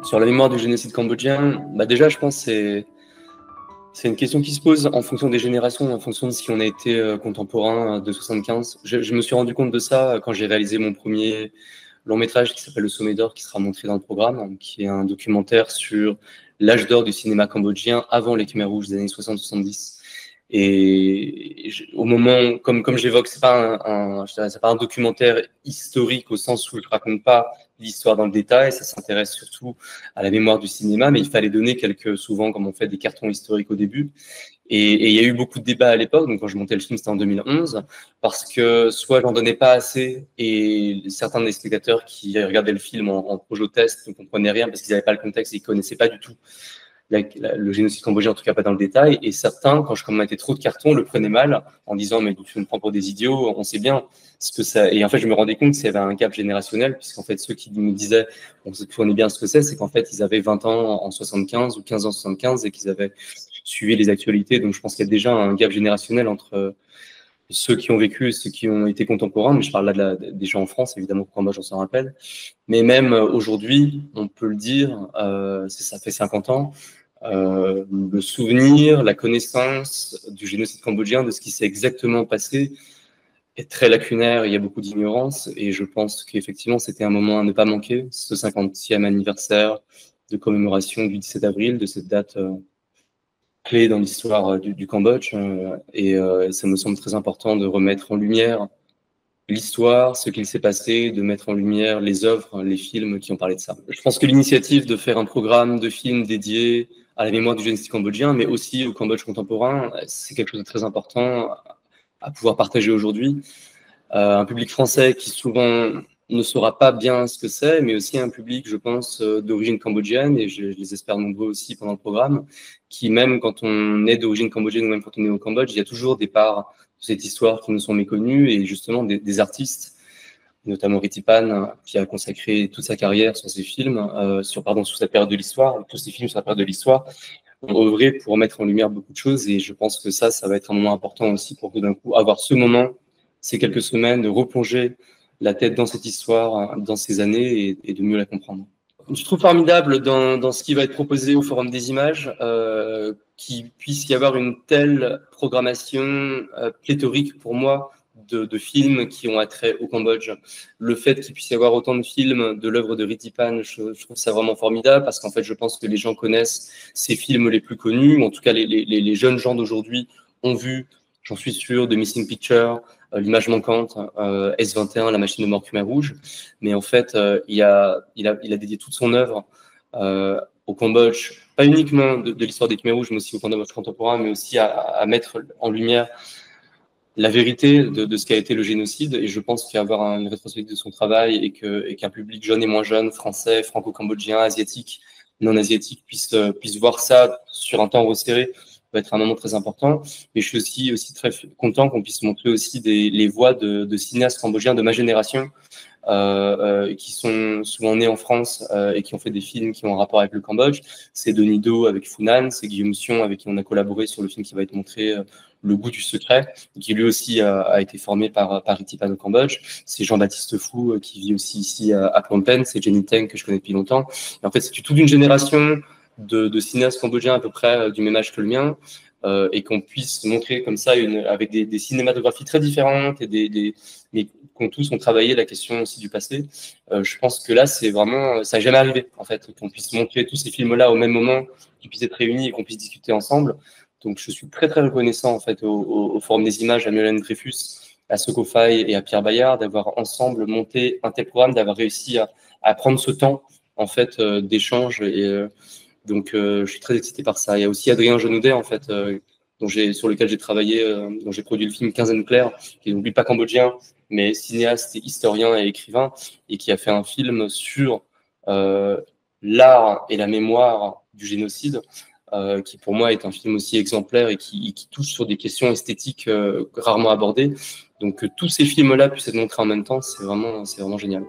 Sur la mémoire du génocide cambodgien, déjà, je pense que c'est une question qui se pose en fonction des générations, en fonction de si on a été contemporain de 75. Je me suis rendu compte de ça quand j'ai réalisé mon premier long métrage qui s'appelle Le Sommet d'Or, qui sera montré dans le programme, qui est un documentaire sur l'âge d'or du cinéma cambodgien avant les Khmers rouges des années 60-70. Et au moment, comme j'évoque, c'est pas un documentaire historique au sens où je raconte pas l'histoire dans le détail, ça s'intéresse surtout à la mémoire du cinéma, mais il fallait donner souvent, comme on fait, des cartons historiques au début. Et il y a eu beaucoup de débats à l'époque, donc quand je montais le film, c'était en 2011, parce que soit j'en donnais pas assez, et certains des spectateurs qui regardaient le film en projo-test ne comprenaient rien parce qu'ils n'avaient pas le contexte, ils connaissaient pas du tout le génocide cambodgien, en tout cas pas dans le détail, et certains, quand je mettais trop de cartons, le prenaient mal en disant mais tu me prends pour des idiots, on sait bien ce que ça. Et en fait, je me rendais compte qu'il y avait un gap générationnel, puisqu'en fait, ceux qui me disaient on connaît bien ce que c'est qu'en fait, ils avaient 20 ans en 75 ou 15 ans en 75 et qu'ils avaient suivi les actualités. Donc, je pense qu'il y a déjà un gap générationnel entre ceux qui ont vécu et ceux qui ont été contemporains. Mais je parle là des gens en France, évidemment, pour moi, j'en s'en rappelle. Mais même aujourd'hui, on peut le dire, ça fait 50 ans. Le souvenir, la connaissance du génocide cambodgien, de ce qui s'est exactement passé, est très lacunaire. Il y a beaucoup d'ignorance et je pense qu'effectivement, c'était un moment à ne pas manquer, ce 50e anniversaire de commémoration du 17 avril, de cette date clé dans l'histoire du Cambodge. Et ça me semble très important de remettre en lumière l'histoire, ce qu'il s'est passé, de mettre en lumière les œuvres, les films qui ont parlé de ça. Je pense que l'initiative de faire un programme de films dédié à la mémoire du génocide cambodgien, mais aussi au Cambodge contemporain, c'est quelque chose de très important à pouvoir partager aujourd'hui. Un public français qui souvent ne saura pas bien ce que c'est, mais aussi un public, je pense, d'origine cambodgienne, et je les espère nombreux aussi pendant le programme, qui même quand on est d'origine cambodgienne ou même quand on est au Cambodge, il y a toujours des parts de cette histoire qui nous sont méconnues, et justement des artistes, notamment Ritipan, qui a consacré toute sa carrière sur ces films, sur cette période de l'histoire, tous ces films sur la période de l'histoire, ont œuvré pour mettre en lumière beaucoup de choses, et je pense que ça va être un moment important aussi pour tout d'un coup avoir ce moment, ces quelques semaines, de replonger la tête dans cette histoire, dans ces années, et de mieux la comprendre. Je trouve formidable dans ce qui va être proposé au Forum des images qu'il puisse y avoir une telle programmation pléthorique pour moi de films qui ont attrait au Cambodge. Le fait qu'il puisse y avoir autant de films de l'œuvre de Ritipan, je trouve ça vraiment formidable parce qu'en fait, je pense que les gens connaissent ces films les plus connus, ou en tout cas les jeunes gens d'aujourd'hui ont vu, j'en suis sûr, de Missing Picture, L'image manquante, S21, La machine de mort Khmer rouge. Mais en fait, il a dédié toute son œuvre au Cambodge, pas uniquement de l'histoire des Khmer rouges, mais aussi au Cambodge contemporain, mais aussi à mettre en lumière la vérité de ce qu'a été le génocide. Et je pense qu'il y a avoir une rétrospective de son travail et qu'un public jeune et moins jeune, français, franco-cambodgien, asiatique, non asiatique, puisse voir ça sur un temps resserré, va être un moment très important. Mais je suis aussi très content qu'on puisse montrer aussi les voix de cinéastes cambodgiens de ma génération, qui sont souvent nés en France et qui ont fait des films qui ont un rapport avec le Cambodge. C'est Denis Do avec Funan, c'est Guillaume Sion avec qui on a collaboré sur le film qui va être montré, Le goût du secret, qui lui aussi a été formé par Ritipan au Cambodge. C'est Jean-Baptiste Fou qui vit aussi ici à Phnom Penh, c'est Jenny Teng que je connais depuis longtemps. Et en fait, c'est toute une génération de cinéastes cambodgiens à peu près du même âge que le mien, et qu'on puisse montrer comme ça avec des cinématographies très différentes et mais qu'on tous ont travaillé la question aussi du passé. Je pense que là, c'est vraiment, ça n'a jamais arrivé en fait, qu'on puisse montrer tous ces films-là au même moment, qu'ils puissent être réunis et qu'on puisse discuter ensemble. Donc, je suis très très reconnaissant en fait au Forum des images, à Mylène Dreyfus, à Soko Faye et à Pierre Bayard d'avoir ensemble monté un tel programme, d'avoir réussi à prendre ce temps en fait d'échange. Et donc, je suis très excité par ça. Il y a aussi Adrien Genoudet, en fait, sur lequel j'ai travaillé, dont j'ai produit le film Quinzaine claire, qui est donc lui pas cambodgien, mais cinéaste, historien et écrivain, et qui a fait un film sur l'art et la mémoire du génocide, qui pour moi est un film aussi exemplaire et qui touche sur des questions esthétiques rarement abordées. Donc, que tous ces films-là puissent être montrés en même temps, c'est vraiment génial.